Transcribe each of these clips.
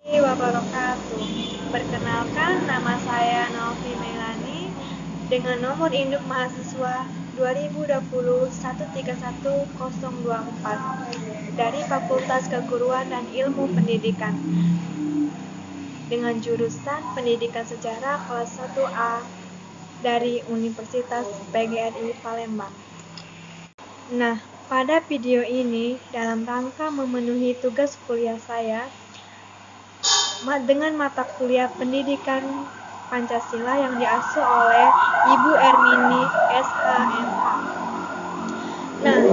Wabarakatuh. Perkenalkan, nama saya Novi Melani dengan nomor induk mahasiswa 2020 131 024 dari Fakultas Keguruan dan Ilmu Pendidikan dengan jurusan Pendidikan Sejarah kelas 1A dari Universitas PGRI Palembang. Nah, pada video ini dalam rangka memenuhi tugas kuliah saya dengan mata kuliah Pendidikan Pancasila yang diasuh oleh Ibu Ermini SHMH. Nah,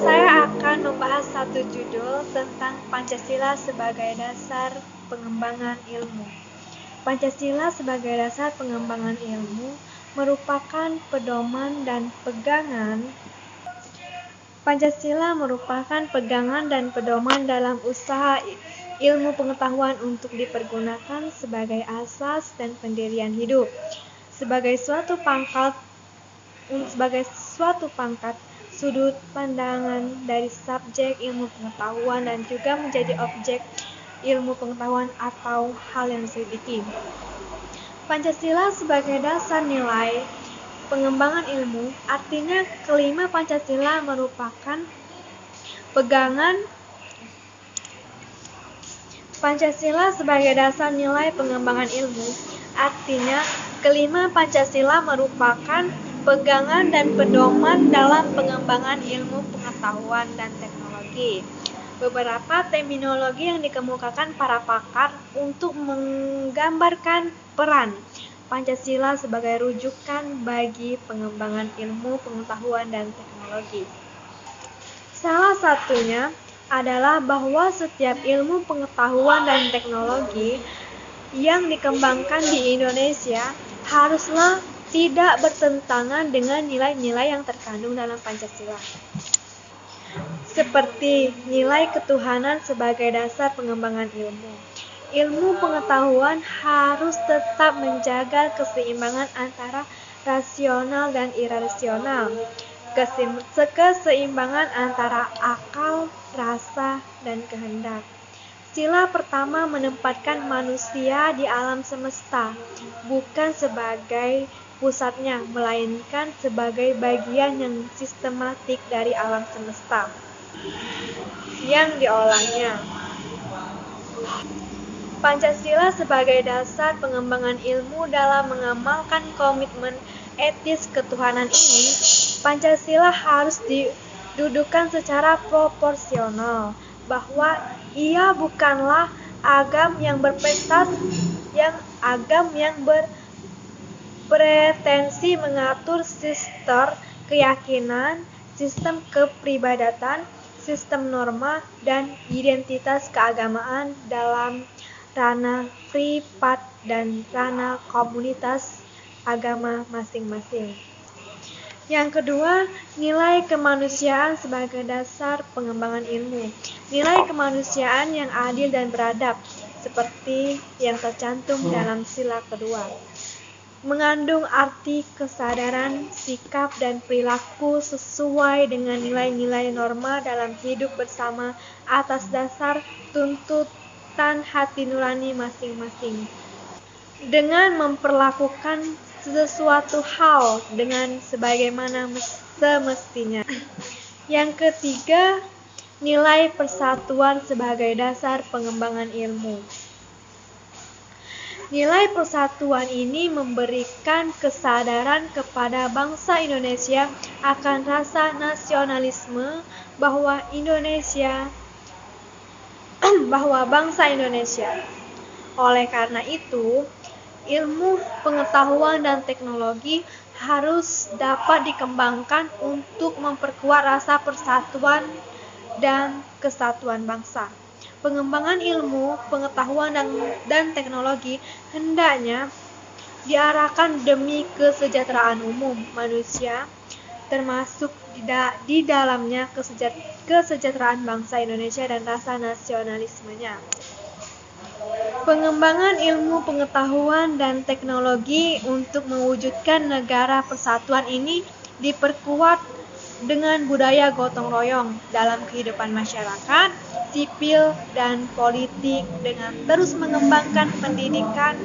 saya akan membahas satu judul tentang Pancasila sebagai dasar pengembangan ilmu. Pancasila sebagai dasar pengembangan ilmu merupakan pedoman dan pegangan. Pancasila merupakan pegangan dan pedoman dalam usaha ilmu pengetahuan untuk dipergunakan sebagai asas dan pendirian hidup, sebagai suatu pangkat sudut pandangan dari subjek ilmu pengetahuan dan juga menjadi objek ilmu pengetahuan atau hal yang diselidiki. Pancasila sebagai dasar nilai pengembangan ilmu, artinya kelima Pancasila merupakan pegangan. Pancasila sebagai dasar nilai pengembangan ilmu, artinya kelima Pancasila merupakan pegangan dan pedoman dalam pengembangan ilmu pengetahuan dan teknologi. Beberapa terminologi yang dikemukakan para pakar untuk menggambarkan peran Pancasila sebagai rujukan bagi pengembangan ilmu pengetahuan dan teknologi. Salah satunya adalah bahwa setiap ilmu pengetahuan dan teknologi yang dikembangkan di Indonesia haruslah tidak bertentangan dengan nilai-nilai yang terkandung dalam Pancasila. Seperti nilai ketuhanan sebagai dasar pengembangan ilmu. Ilmu pengetahuan harus tetap menjaga keseimbangan antara rasional dan irasional, keseimbangan antara akal, rasa, dan kehendak. Sila pertama menempatkan manusia di alam semesta, bukan sebagai pusatnya, melainkan sebagai bagian yang sistematik dari alam semesta yang diolahnya. Pancasila sebagai dasar pengembangan ilmu dalam mengamalkan komitmen etis ketuhanan ini, Pancasila harus didudukan secara proporsional, bahwa ia bukanlah agam yang berpretensi mengatur sistem keyakinan, sistem kepribadatan, sistem norma, dan identitas keagamaan dalam ranah privat dan ranah komunitas agama masing-masing. Yang kedua, nilai kemanusiaan sebagai dasar pengembangan ilmu. Nilai kemanusiaan yang adil dan beradab, seperti yang tercantum dalam sila kedua, mengandung arti kesadaran, sikap, dan perilaku sesuai dengan nilai-nilai norma dalam hidup bersama atas dasar tuntutan hati nurani masing-masing, dengan memperlakukan sesuatu hal dengan sebagaimana semestinya. Yang ketiga, nilai persatuan sebagai dasar pengembangan ilmu. Nilai persatuan ini memberikan kesadaran kepada bangsa Indonesia akan rasa nasionalisme bahwa bangsa Indonesia. Oleh karena itu, ilmu pengetahuan dan teknologi harus dapat dikembangkan untuk memperkuat rasa persatuan dan kesatuan bangsa. Pengembangan ilmu pengetahuan dan teknologi hendaknya diarahkan demi kesejahteraan umum manusia, termasuk di dalamnya kesejahteraan bangsa Indonesia dan rasa nasionalismenya. Pengembangan ilmu pengetahuan dan teknologi untuk mewujudkan negara persatuan ini diperkuat dengan budaya gotong royong dalam kehidupan masyarakat, sipil, dan politik dengan terus mengembangkan pendidikan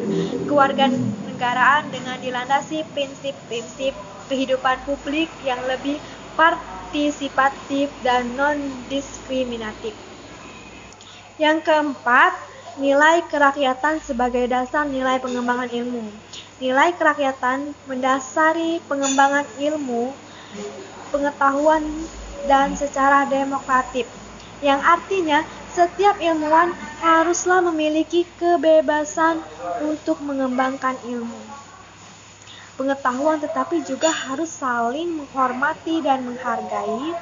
kewarganegaraan dengan dilandasi prinsip-prinsip kehidupan publik yang lebih partisipatif dan non-diskriminatif. Yang keempat, nilai kerakyatan sebagai dasar nilai pengembangan ilmu. Nilai kerakyatan mendasari pengembangan ilmu, pengetahuan, dan secara demokratif, yang artinya setiap ilmuwan haruslah memiliki kebebasan untuk mengembangkan ilmu pengetahuan, tetapi juga harus saling menghormati dan menghargai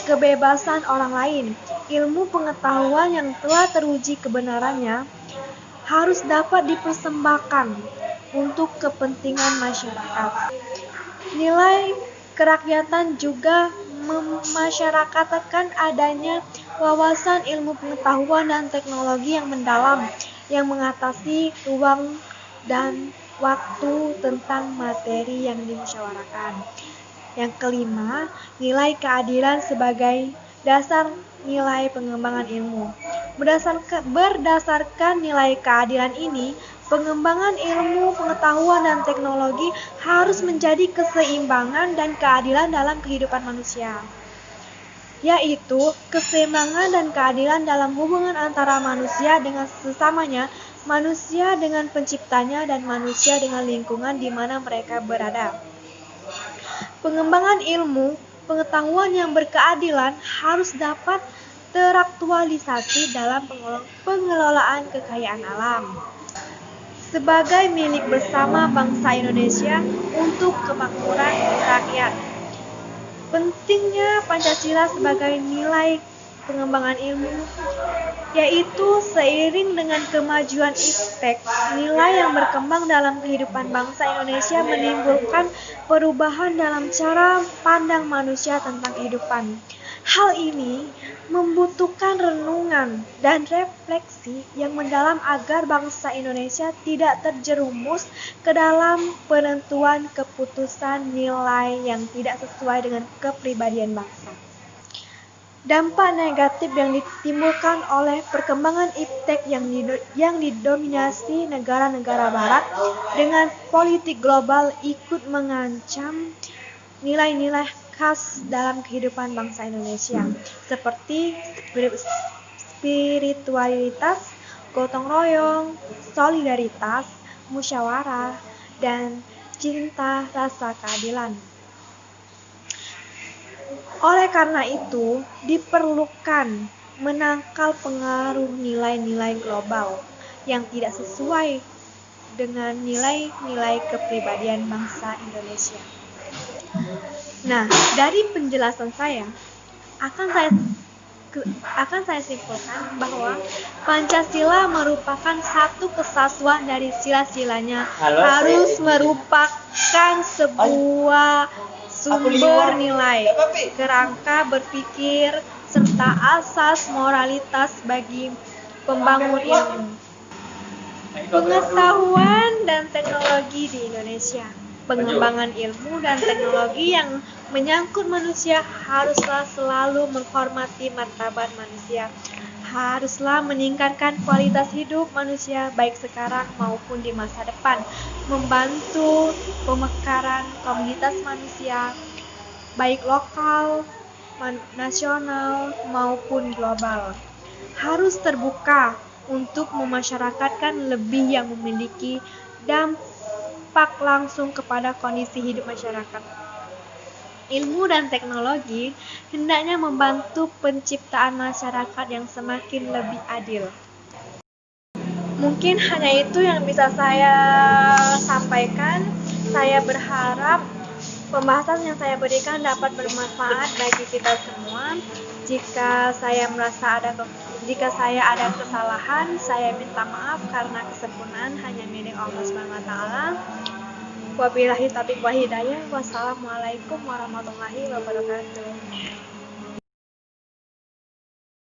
kebebasan orang lain. Ilmu pengetahuan yang telah teruji kebenarannya harus dapat dipersembahkan untuk kepentingan masyarakat. Nilai kerakyatan juga memasyarakatkan adanya wawasan ilmu pengetahuan dan teknologi yang mendalam, yang mengatasi ruang dan waktu tentang materi yang dimusyawarahkan. Yang kelima, nilai keadilan sebagai dasar nilai pengembangan ilmu. Berdasarkan nilai keadilan ini, pengembangan ilmu, pengetahuan, dan teknologi harus menjadi keseimbangan dan keadilan dalam kehidupan manusia, yaitu keseimbangan dan keadilan dalam hubungan antara manusia dengan sesamanya, manusia dengan penciptanya, dan manusia dengan lingkungan di mana mereka berada. Pengembangan ilmu, pengetahuan yang berkeadilan harus dapat teraktualisasi dalam pengelolaan kekayaan alam sebagai milik bersama bangsa Indonesia untuk kemakmuran rakyat. Pentingnya Pancasila sebagai nilai pengembangan ilmu, yaitu seiring dengan kemajuan iptek, nilai yang berkembang dalam kehidupan bangsa Indonesia menimbulkan perubahan dalam cara pandang manusia tentang kehidupan. Hal ini membutuhkan renungan dan refleksi yang mendalam agar bangsa Indonesia tidak terjerumus ke dalam penentuan keputusan nilai yang tidak sesuai dengan kepribadian bangsa. Dampak negatif yang ditimbulkan oleh perkembangan iptek yang didominasi negara-negara barat dengan politik global ikut mengancam nilai-nilai khas dalam kehidupan bangsa Indonesia, seperti spiritualitas, gotong royong, solidaritas, musyawarah, dan cinta rasa keadilan. Oleh karena itu, diperlukan menangkal pengaruh nilai-nilai global yang tidak sesuai dengan nilai-nilai kepribadian bangsa Indonesia. Nah, dari penjelasan saya, akan saya simpulkan bahwa Pancasila merupakan satu kesatuan dari sila-silanya, harus merupakan sebuah sumber nilai, kerangka berpikir, serta asas moralitas bagi pembangun ilmu, pengetahuan, dan teknologi di Indonesia. Pengembangan ilmu dan teknologi yang menyangkut manusia haruslah selalu menghormati martabat manusia, haruslah meningkatkan kualitas hidup manusia baik sekarang maupun di masa depan, membantu pemekaran komunitas manusia baik lokal, nasional maupun global. Harus terbuka untuk memasyarakatkan lebih yang memiliki dampak langsung kepada kondisi hidup masyarakat. Ilmu dan teknologi hendaknya membantu penciptaan masyarakat yang semakin lebih adil. Mungkin hanya itu yang bisa saya sampaikan. Saya berharap pembahasan yang saya berikan dapat bermanfaat bagi kita semua. Jika saya ada kesalahan, saya minta maaf karena kesempurnaan hanya milik Allah SWT. Wabillahi taufiq wal hidayah. Wassalamualaikum warahmatullahi wabarakatuh.